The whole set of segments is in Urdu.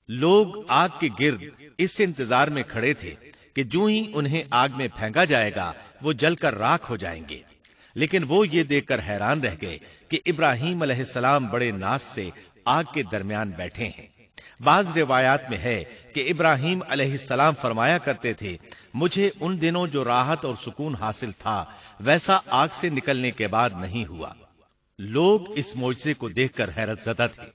لوگ آگ کے گرد اس انتظار میں کھڑے تھے کہ جو ہی انہیں آگ میں پھینکا جائے گا وہ جل کر راکھ ہو جائیں گے، لیکن وہ یہ دیکھ کر حیران رہ گئے کہ ابراہیم علیہ السلام بڑے ناز سے آگ کے درمیان بیٹھے ہیں۔ بعض روایات میں ہے کہ ابراہیم علیہ السلام فرمایا کرتے تھے، مجھے ان دنوں جو راحت اور سکون حاصل تھا ویسا آگ سے نکلنے کے بعد نہیں ہوا۔ لوگ اس معجزے کو دیکھ کر حیرت زدہ تھے۔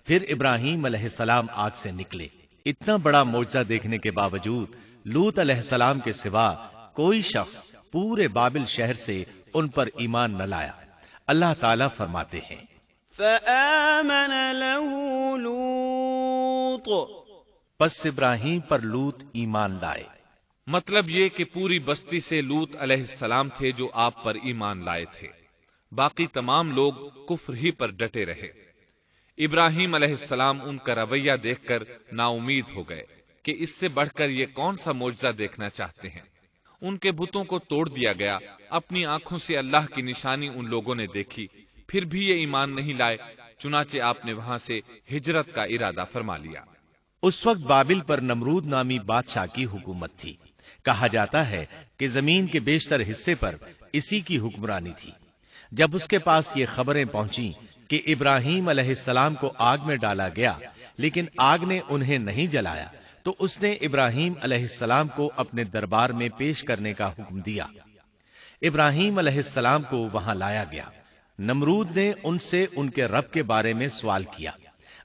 پھر ابراہیم علیہ السلام آگ سے نکلے۔ اتنا بڑا معجزہ دیکھنے کے باوجود لوط علیہ السلام کے سوا کوئی شخص پورے بابل شہر سے ان پر ایمان نہ لایا۔ اللہ تعالیٰ فرماتے ہیں، فآمن له لوط، پس ابراہیم پر لوط ایمان لائے۔ مطلب یہ کہ پوری بستی سے لوط علیہ السلام تھے جو آپ پر ایمان لائے تھے، باقی تمام لوگ کفر ہی پر ڈٹے رہے۔ ابراہیم علیہ السلام ان کا رویہ دیکھ کر نا امید ہو گئے کہ اس سے بڑھ کر یہ کون سا معجزہ دیکھنا چاہتے ہیں۔ ان کے بتوں کو توڑ دیا گیا، اپنی آنکھوں سے اللہ کی نشانی ان لوگوں نے دیکھی، پھر بھی یہ ایمان نہیں لائے، چنانچہ آپ نے وہاں سے ہجرت کا ارادہ فرما لیا۔ اس وقت بابل پر نمرود نامی بادشاہ کی حکومت تھی۔ کہا جاتا ہے کہ زمین کے بیشتر حصے پر اسی کی حکمرانی تھی۔ جب اس کے پاس یہ خبریں پہنچیں کہ ابراہیم علیہ السلام کو آگ میں ڈالا گیا لیکن آگ نے انہیں نہیں جلایا، تو اس نے ابراہیم علیہ السلام کو اپنے دربار میں پیش کرنے کا حکم دیا۔ ابراہیم علیہ السلام کو وہاں لایا گیا۔ نمرود نے ان سے ان کے رب کے بارے میں سوال کیا۔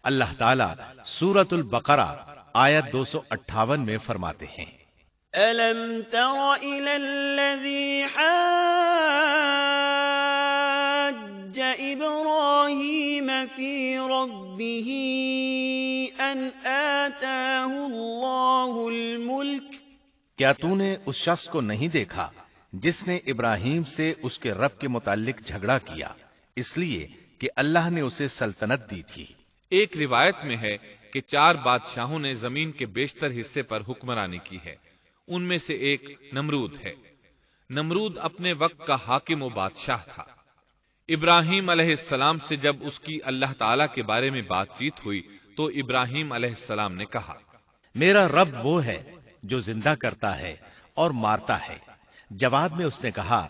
اللہ تعالیٰ سورۃ البقرہ آیت 258 میں فرماتے ہیں، أَلَمْ تَرَ إِلَى الَّذِي حَاجَّ إِبْرَاهِيمَ فِي رَبِّهِ أَنْ آتَاهُ اللَّهُ الْمُلْكَ، کیا تو نے اس شخص کو نہیں دیکھا جس نے ابراہیم سے اس کے رب کے متعلق جھگڑا کیا اس لیے کہ اللہ نے اسے سلطنت دی تھی۔ ایک روایت میں ہے کہ 4 بادشاہوں نے زمین کے بیشتر حصے پر حکمرانی کی ہے، ان میں سے ایک نمرود ہے۔ نمرود اپنے وقت کا حاکم و بادشاہ تھا۔ ابراہیم علیہ السلام سے جب اس کی اللہ تعالیٰ کے بارے میں بات چیت ہوئی تو ابراہیم علیہ السلام نے کہا، میرا رب وہ ہے جو زندہ کرتا ہے اور مارتا ہے۔ جواب میں اس نے کہا،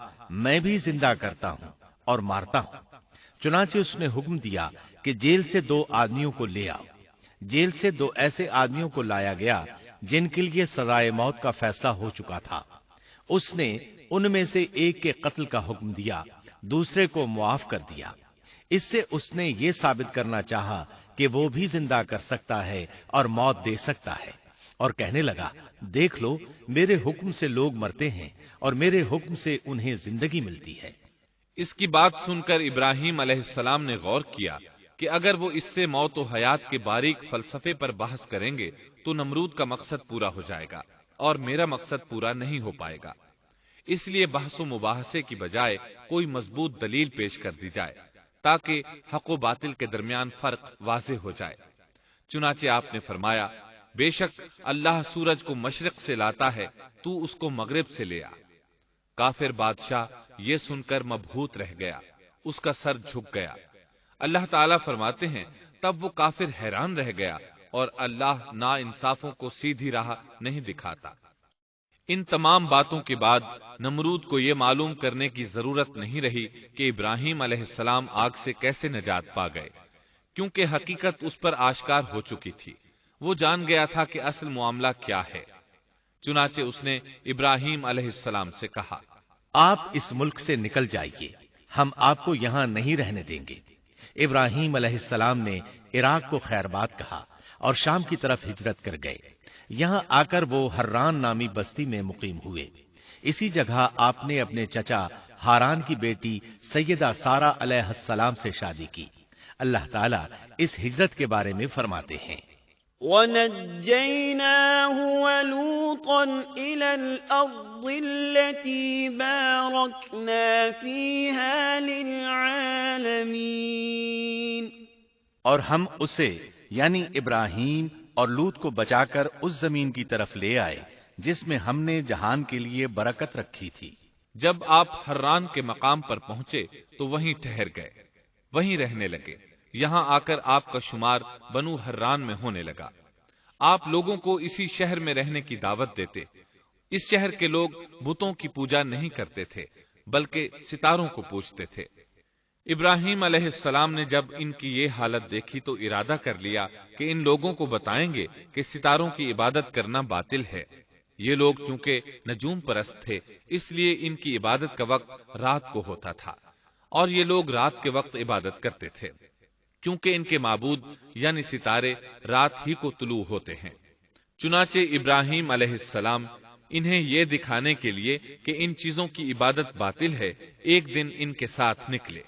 میں بھی زندہ کرتا ہوں اور مارتا ہوں۔ چنانچہ اس نے حکم دیا کہ جیل سے 2 آدمیوں کو لے آؤ۔ جیل سے 2 ایسے آدمیوں کو لایا گیا جن کے لیے سزائے موت کا فیصلہ ہو چکا تھا۔ اس نے ان میں سے ایک کے قتل کا حکم دیا، دوسرے کو معاف کر دیا۔ اس سے اس نے یہ ثابت کرنا چاہا کہ وہ بھی زندہ کر سکتا ہے اور موت دے سکتا ہے، اور کہنے لگا، دیکھ لو میرے حکم سے لوگ مرتے ہیں اور میرے حکم سے انہیں زندگی ملتی ہے۔ اس کی بات سن کر ابراہیم علیہ السلام نے غور کیا کہ اگر وہ اس سے موت و حیات کے باریک فلسفے پر بحث کریں گے تو نمرود کا مقصد پورا ہو جائے گا اور میرا مقصد پورا نہیں ہو پائے گا۔ اس لیے بحث و مباحثے کی بجائے کوئی مضبوط دلیل پیش کر دی جائے تاکہ حق و باطل کے درمیان فرق واضح ہو جائے۔ چنانچہ آپ نے فرمایا، بے شک اللہ سورج کو مشرق سے لاتا ہے، تو اس کو مغرب سے لے آ۔ کافر بادشاہ یہ سن کر مبہوت رہ گیا، اس کا سر جھک گیا۔ اللہ تعالیٰ فرماتے ہیں، تب وہ کافر حیران رہ گیا اور اللہ نا انصافوں کو سیدھی راہ نہیں دکھاتا۔ ان تمام باتوں کے بعد نمرود کو یہ معلوم کرنے کی ضرورت نہیں رہی کہ ابراہیم علیہ السلام آگ سے کیسے نجات پا گئے، کیونکہ حقیقت اس پر آشکار ہو چکی تھی۔ وہ جان گیا تھا کہ اصل معاملہ کیا ہے۔ چنانچہ اس نے ابراہیم علیہ السلام سے کہا، آپ اس ملک سے نکل جائیے، ہم آپ کو یہاں نہیں رہنے دیں گے۔ ابراہیم علیہ السلام نے عراق کو خیرباد کہا اور شام کی طرف ہجرت کر گئے۔ یہاں آ کر وہ حران نامی بستی میں مقیم ہوئے۔ اسی جگہ آپ نے اپنے چچا ہاران کی بیٹی سیدہ سارہ علیہ السلام سے شادی کی۔ اللہ تعالیٰ اس ہجرت کے بارے میں فرماتے ہیں، وَنَجَّيْنَاهُ وَلُوطًا إِلَى الْأَرْضِ الَّتِي بَارَكْنَا فِيهَا لِلْعَالَمِينَ، اور ہم اسے یعنی ابراہیم اور لوط کو بچا کر اس زمین کی طرف لے آئے جس میں ہم نے جہان کے لیے برکت رکھی تھی۔ جب آپ حران کے مقام پر پہنچے تو وہیں ٹھہر گئے، وہیں رہنے لگے۔ یہاں آ کر آپ کا شمار بنو حران میں ہونے لگا۔ آپ لوگوں کو اسی شہر میں رہنے کی دعوت دیتے۔ اس شہر کے لوگ بتوں کی پوجا نہیں کرتے تھے بلکہ ستاروں کو پوجتے تھے۔ ابراہیم علیہ السلام نے جب ان کی یہ حالت دیکھی تو ارادہ کر لیا کہ ان لوگوں کو بتائیں گے کہ ستاروں کی عبادت کرنا باطل ہے۔ یہ لوگ چونکہ نجوم پرست تھے اس لیے ان کی عبادت کا وقت رات کو ہوتا تھا، اور یہ لوگ رات کے وقت عبادت کرتے تھے کیونکہ ان کے معبود یعنی ستارے رات ہی کو طلوع ہوتے ہیں۔ چنانچہ ابراہیم علیہ السلام انہیں یہ دکھانے کے لیے کہ ان چیزوں کی عبادت باطل ہے ایک دن ان کے ساتھ نکلے۔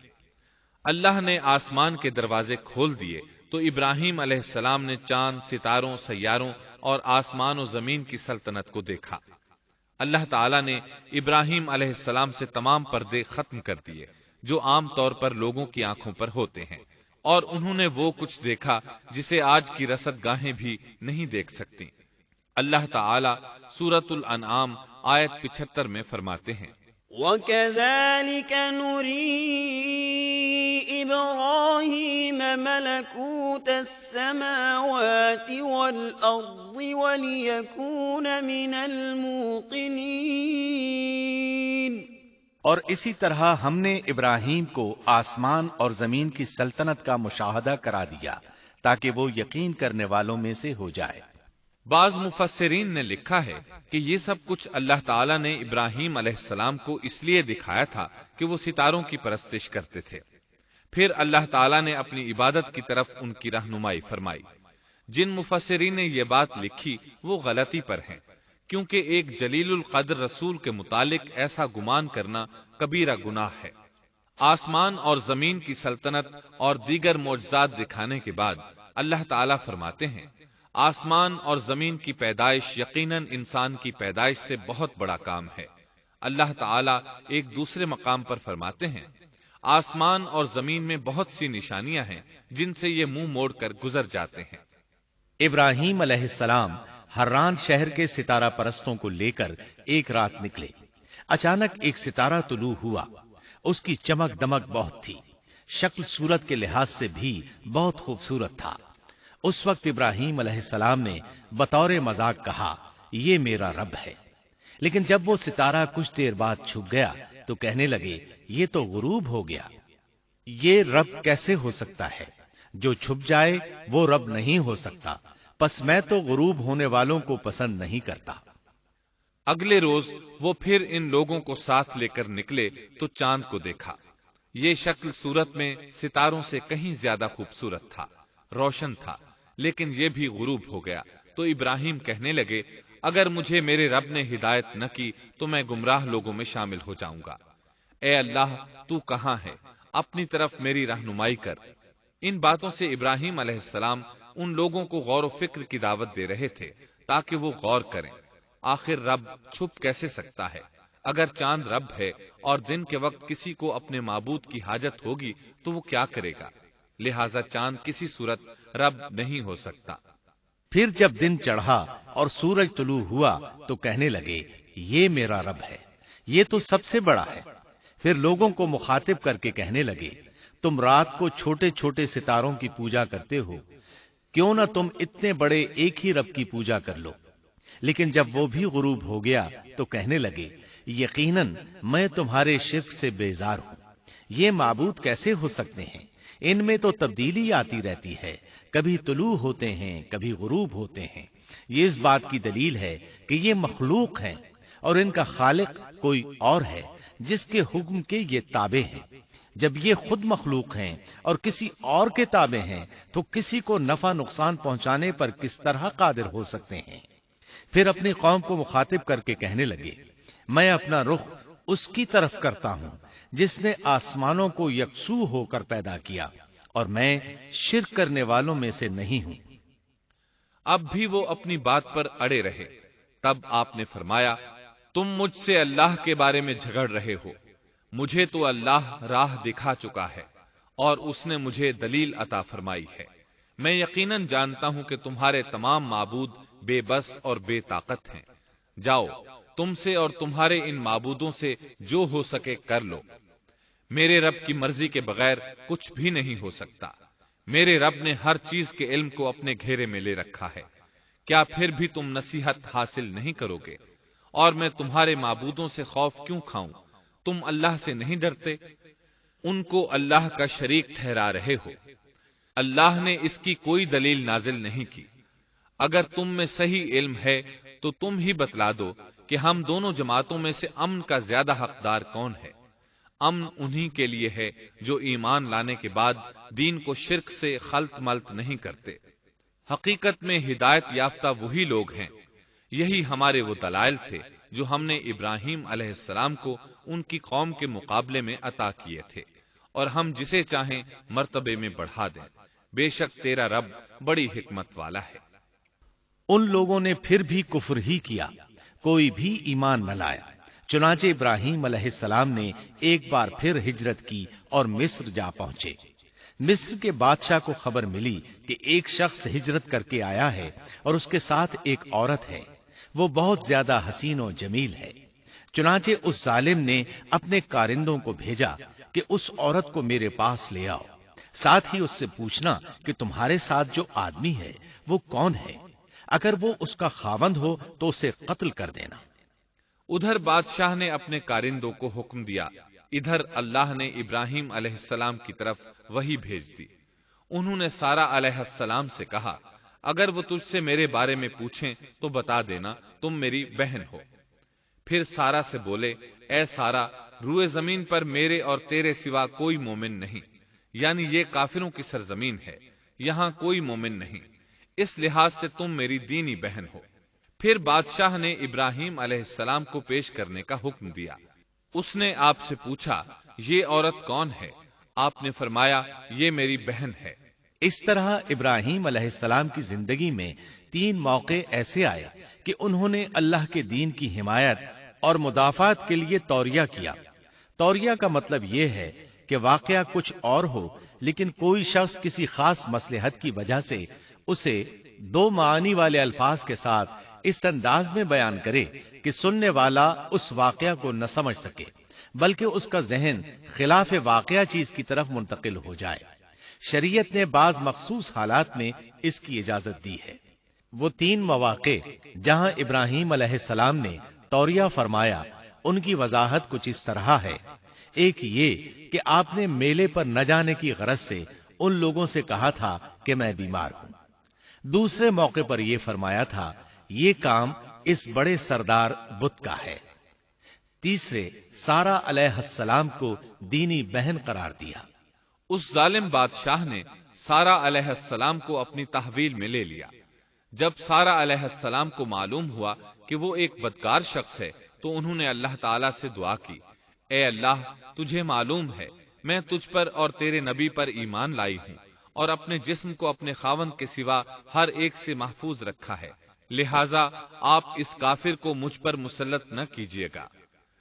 اللہ نے آسمان کے دروازے کھول دیے تو ابراہیم علیہ السلام نے چاند، ستاروں، سیاروں اور آسمان و زمین کی سلطنت کو دیکھا۔ اللہ تعالیٰ نے ابراہیم علیہ السلام سے تمام پردے ختم کر دیے جو عام طور پر لوگوں کی آنکھوں پر ہوتے ہیں، اور انہوں نے وہ کچھ دیکھا جسے آج کی رصد گاہیں بھی نہیں دیکھ سکتی۔ اللہ تعالیٰ سورۃ الانعام آیت 75 میں فرماتے ہیں، وَكَذَلِكَ نُرِي إِبْرَاهِيمَ مَلَكُوتَ السَّمَاوَاتِ وَالْأَرْضِ وَلِيَكُونَ مِنَ الْمُوقِنِينَ۔ اور اسی طرح ہم نے ابراہیم کو آسمان اور زمین کی سلطنت کا مشاہدہ کرا دیا تاکہ وہ یقین کرنے والوں میں سے ہو جائے۔ بعض مفسرین نے لکھا ہے کہ یہ سب کچھ اللہ تعالیٰ نے ابراہیم علیہ السلام کو اس لیے دکھایا تھا کہ وہ ستاروں کی پرستش کرتے تھے۔ پھر اللہ تعالیٰ نے اپنی عبادت کی طرف ان کی رہنمائی فرمائی۔ جن مفسرین نے یہ بات لکھی وہ غلطی پر ہیں، کیونکہ ایک جلیل القدر رسول کے متعلق ایسا گمان کرنا کبیرہ گناہ ہے۔ آسمان اور زمین کی سلطنت اور دیگر معجزات دکھانے کے بعد اللہ تعالیٰ فرماتے ہیں، آسمان اور زمین کی پیدائش یقیناً انسان کی پیدائش سے بہت بڑا کام ہے۔ اللہ تعالیٰ ایک دوسرے مقام پر فرماتے ہیں، آسمان اور زمین میں بہت سی نشانیاں ہیں جن سے یہ منہ موڑ کر گزر جاتے ہیں۔ ابراہیم علیہ السلام حران شہر کے ستارہ پرستوں کو لے کر ایک رات نکلے۔ اچانک ایک ستارہ طلوع ہوا، اس کی چمک دمک بہت تھی، شکل صورت کے لحاظ سے بھی بہت خوبصورت تھا۔ اس وقت ابراہیم علیہ السلام نے بطور مذاق کہا، یہ میرا رب ہے۔ لیکن جب وہ ستارہ کچھ دیر بعد چھپ گیا تو کہنے لگے، یہ تو غروب ہو گیا۔ یہ رب کیسے ہو سکتا ہے؟ جو چھپ جائے وہ رب نہیں ہو سکتا، پس میں تو غروب ہونے والوں کو پسند نہیں کرتا۔ اگلے روز وہ پھر ان لوگوں کو ساتھ لے کر نکلے تو چاند کو دیکھا۔ یہ شکل صورت میں ستاروں سے کہیں زیادہ خوبصورت تھا، روشن تھا، لیکن یہ بھی غروب ہو گیا تو ابراہیم کہنے لگے، اگر مجھے میرے رب نے ہدایت نہ کی تو میں گمراہ لوگوں میں شامل ہو جاؤں گا۔ اے اللہ، تو کہاں ہے؟ اپنی طرف میری رہنمائی کر۔ ان باتوں سے ابراہیم علیہ السلام ان لوگوں کو غور و فکر کی دعوت دے رہے تھے تاکہ وہ غور کریں، آخر رب چھپ کیسے سکتا ہے؟ اگر چاند رب ہے اور دن کے وقت کسی کو اپنے معبود کی حاجت ہوگی تو وہ کیا کرے گا؟ لہذا چاند کسی صورت رب نہیں ہو سکتا۔ پھر جب دن چڑھا اور سورج طلوع ہوا تو کہنے لگے، یہ میرا رب ہے، یہ تو سب سے بڑا ہے۔ پھر لوگوں کو مخاطب کر کے کہنے لگے، تم رات کو چھوٹے چھوٹے ستاروں کی پوجا کرتے ہو، کیوں نہ تم اتنے بڑے ایک ہی رب کی پوجا کر لو۔ لیکن جب وہ بھی غروب ہو گیا تو کہنے لگے، یقیناً میں تمہارے شرک سے بیزار ہوں۔ یہ معبود کیسے ہو سکتے ہیں؟ ان میں تو تبدیلی آتی رہتی ہے، کبھی طلوع ہوتے ہیں، کبھی غروب ہوتے ہیں۔ یہ اس بات کی دلیل ہے کہ یہ مخلوق ہیں اور ان کا خالق کوئی اور ہے جس کے حکم کے یہ تابع ہیں۔ جب یہ خود مخلوق ہیں اور کسی اور کے تابع ہیں تو کسی کو نفع نقصان پہنچانے پر کس طرح قادر ہو سکتے ہیں؟ پھر اپنی قوم کو مخاطب کر کے کہنے لگے، میں اپنا رخ اس کی طرف کرتا ہوں جس نے آسمانوں کو یکسو ہو کر پیدا کیا، اور میں شرک کرنے والوں میں سے نہیں ہوں۔ اب بھی وہ اپنی بات پر اڑے رہے۔ تب آپ نے فرمایا، تم مجھ سے اللہ کے بارے میں جھگڑ رہے ہو، مجھے تو اللہ راہ دکھا چکا ہے اور اس نے مجھے دلیل عطا فرمائی ہے۔ میں یقیناً جانتا ہوں کہ تمہارے تمام معبود بے بس اور بے طاقت ہیں۔ جاؤ، تم سے اور تمہارے ان معبودوں سے جو ہو سکے کر لو، میرے رب کی مرضی کے بغیر کچھ بھی نہیں ہو سکتا۔ میرے رب نے ہر چیز کے علم کو اپنے گھیرے میں لے رکھا ہے۔ کیا پھر بھی تم نصیحت حاصل نہیں کرو گے؟ اور میں تمہارے معبودوں سے خوف کیوں کھاؤں؟ تم اللہ سے نہیں ڈرتے؟ ان کو اللہ کا شریک ٹھہرا رہے ہو۔ اللہ نے اس کی کوئی دلیل نازل نہیں کی۔ اگر تم میں صحیح علم ہے تو تم ہی بتلا دو کہ ہم دونوں جماعتوں میں سے امن کا زیادہ حقدار کون ہے؟ امن انہی کے لیے ہے جو ایمان لانے کے بعد دین کو شرک سے خلط ملط نہیں کرتے۔ حقیقت میں ہدایت یافتہ وہی لوگ ہیں۔ یہی ہمارے وہ دلائل تھے جو ہم نے ابراہیم علیہ السلام کو ان کی قوم کے مقابلے میں عطا کیے تھے، اور ہم جسے چاہیں مرتبے میں بڑھا دیں۔ بے شک تیرا رب بڑی حکمت والا ہے۔ ان لوگوں نے پھر بھی کفر ہی کیا، کوئی بھی ایمان نہ لایا۔ چنانچہ ابراہیم علیہ السلام نے ایک بار پھر ہجرت کی اور مصر جا پہنچے۔ مصر کے بادشاہ کو خبر ملی کہ ایک شخص ہجرت کر کے آیا ہے اور اس کے ساتھ ایک عورت ہے، وہ بہت زیادہ حسین و جمیل ہے۔ چنانچہ اس ظالم نے اپنے کارندوں کو بھیجا کہ اس عورت کو میرے پاس لے آؤ، ساتھ ہی اس سے پوچھنا کہ تمہارے ساتھ جو آدمی ہے وہ کون ہے، اگر وہ اس کا خاوند ہو تو اسے قتل کر دینا۔ ادھر بادشاہ نے اپنے کارندوں کو حکم دیا، ادھر اللہ نے ابراہیم علیہ السلام کی طرف وحی بھیج دی۔ انہوں نے سارا علیہ السلام سے کہا، اگر وہ تجھ سے میرے بارے میں پوچھیں تو بتا دینا تم میری بہن ہو۔ پھر سارا سے بولے، اے سارا، روئے زمین پر میرے اور تیرے سوا کوئی مومن نہیں، یعنی یہ کافروں کی سرزمین ہے، یہاں کوئی مومن نہیں، اس لحاظ سے تم میری دینی بہن ہو۔ پھر بادشاہ نے ابراہیم علیہ السلام کو پیش کرنے کا حکم دیا۔ اس نے آپ سے پوچھا، یہ عورت کون ہے؟ آپ نے فرمایا، یہ میری بہن ہے۔ اس طرح ابراہیم علیہ السلام کی زندگی میں 3 موقع ایسے آئے کہ انہوں نے اللہ کے دین کی حمایت اور مدافعت کے لیے توریہ کیا۔ توریہ کا مطلب یہ ہے کہ واقعہ کچھ اور ہو لیکن کوئی شخص کسی خاص مصلحت کی وجہ سے اسے 2 معانی والے الفاظ کے ساتھ اس انداز میں بیان کرے کہ سننے والا اس واقعہ کو نہ سمجھ سکے بلکہ اس کا ذہن خلاف واقعہ چیز کی طرف منتقل ہو جائے۔ شریعت نے بعض مخصوص حالات میں اس کی اجازت دی ہے۔ وہ 3 مواقع جہاں ابراہیم علیہ السلام نے توریہ فرمایا، ان کی وضاحت کچھ اس طرح ہے۔ ایک یہ کہ آپ نے میلے پر نہ جانے کی غرض سے ان لوگوں سے کہا تھا کہ میں بیمار ہوں۔ دوسرے موقع پر یہ فرمایا تھا، یہ کام اس بڑے سردار بت کا ہے۔ تیسرے، سارا علیہ السلام کو دینی بہن قرار دیا۔ اس ظالم بادشاہ نے سارا علیہ السلام کو اپنی تحویل میں لے لیا۔ جب سارا علیہ السلام کو معلوم ہوا کہ وہ ایک بدکار شخص ہے تو انہوں نے اللہ تعالیٰ سے دعا کی، اے اللہ، تجھے معلوم ہے میں تجھ پر اور تیرے نبی پر ایمان لائی ہوں اور اپنے جسم کو اپنے خاوند کے سوا ہر ایک سے محفوظ رکھا ہے، لہذا آپ اس کافر کو مجھ پر مسلط نہ کیجیے گا۔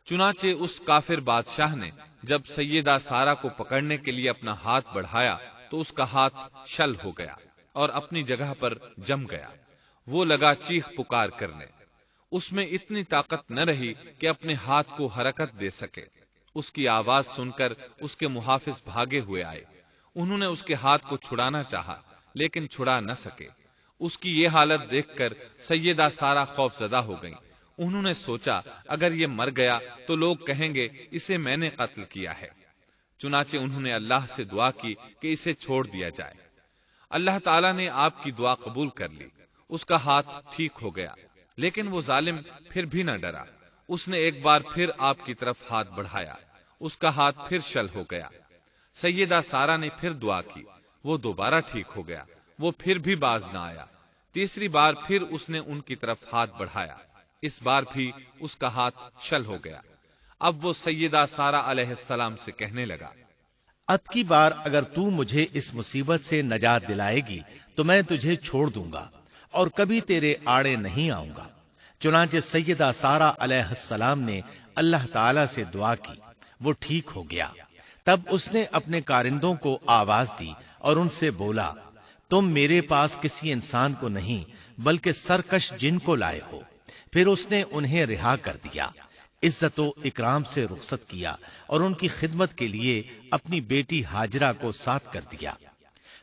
چنانچہ اس کافر بادشاہ نے جب سیدہ سارا کو پکڑنے کے لیے اپنا ہاتھ بڑھایا تو اس کا ہاتھ شل ہو گیا اور اپنی جگہ پر جم گیا۔ وہ لگا چیخ پکار کرنے، اس میں اتنی طاقت نہ رہی کہ اپنے ہاتھ کو حرکت دے سکے۔ اس کی آواز سن کر اس کے محافظ بھاگے ہوئے آئے۔ انہوں نے اس کے ہاتھ کو چھڑانا چاہا لیکن چھڑا نہ سکے۔ اس کی یہ حالت دیکھ کر سیدہ سارا خوف زدہ ہو گئیں۔ انہوں نے سوچا اگر یہ مر گیا تو لوگ کہیں گے اسے میں نے قتل کیا ہے۔ چنانچہ انہوں نے اللہ سے دعا کی کہ اسے چھوڑ دیا جائے۔ اللہ تعالیٰ نے آپ کی دعا قبول کر لی، اس کا ہاتھ ٹھیک ہو گیا، لیکن وہ ظالم پھر بھی نہ ڈرا۔ اس نے ایک بار پھر آپ کی طرف ہاتھ بڑھایا، اس کا ہاتھ پھر شل ہو گیا۔ سیدہ سارا نے پھر دعا کی، وہ دوبارہ ٹھیک ہو گیا، وہ پھر بھی باز نہ آیا۔ تیسری بار پھر اس نے ان کی طرف ہاتھ بڑھایا، اس بار بھی اس کا ہاتھ شل ہو گیا۔ اب وہ سیدہ سارا علیہ السلام سے کہنے لگا، اب کی بار اگر تو مجھے اس مصیبت سے نجات دلائے گی تو میں تجھے چھوڑ دوں گا اور کبھی تیرے آڑے نہیں آؤں گا۔ چنانچہ سیدہ سارا علیہ السلام نے اللہ تعالی سے دعا کی، وہ ٹھیک ہو گیا۔ تب اس نے اپنے کارندوں کو آواز دی اور ان سے بولا، تم میرے پاس کسی انسان کو نہیں بلکہ سرکش جن کو لائے ہو۔ پھر اس نے انہیں رہا کر دیا، عزت و اکرام سے رخصت کیا اور ان کی خدمت کے لیے اپنی بیٹی ہاجرہ کو ساتھ کر دیا۔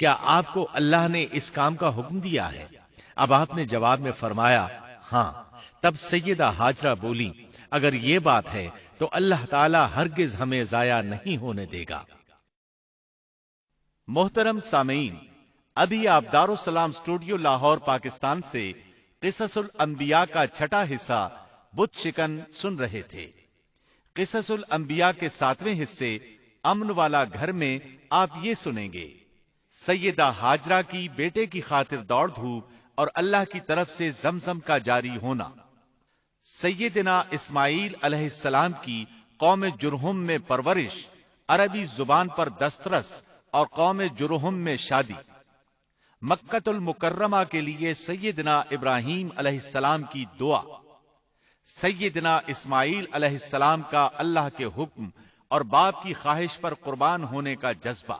کیا آپ کو اللہ نے اس کام کا حکم دیا ہے؟ اب آپ نے جواب میں فرمایا ہاں۔ تب سیدہ ہاجرہ بولی اگر یہ بات ہے تو اللہ تعالی ہرگز ہمیں ضائع نہیں ہونے دے گا۔ محترم سامعین، ابھی آپ دارالسلام اسٹوڈیو لاہور پاکستان سے قصص الانبیاء کا چھٹا حصہ بت شکن سن رہے تھے۔ قصص الانبیاء کے 7ویں حصے امن والا گھر میں آپ یہ سنیں گے، سیدہ ہاجرہ کی بیٹے کی خاطر دوڑ دھوپ اور اللہ کی طرف سے زمزم کا جاری ہونا، سیدنا اسماعیل علیہ السلام کی قوم جرہم میں پرورش، عربی زبان پر دسترس اور قوم جرہم میں شادی، مکہ المکرمہ کے لیے سیدنا ابراہیم علیہ السلام کی دعا، سیدنا اسماعیل علیہ السلام کا اللہ کے حکم اور باپ کی خواہش پر قربان ہونے کا جذبہ،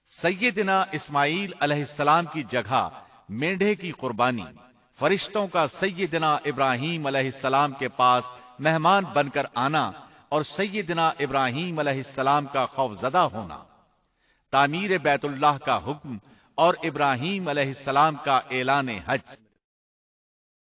سیدنا اسماعیل علیہ السلام کی جگہ مینڈھے کی قربانی، فرشتوں کا سیدنا ابراہیم علیہ السلام کے پاس مہمان بن کر آنا اور سیدنا ابراہیم علیہ السلام کا خوفزدہ ہونا، تعمیر بیت اللہ کا حکم اور ابراہیم علیہ السلام کا اعلان حج،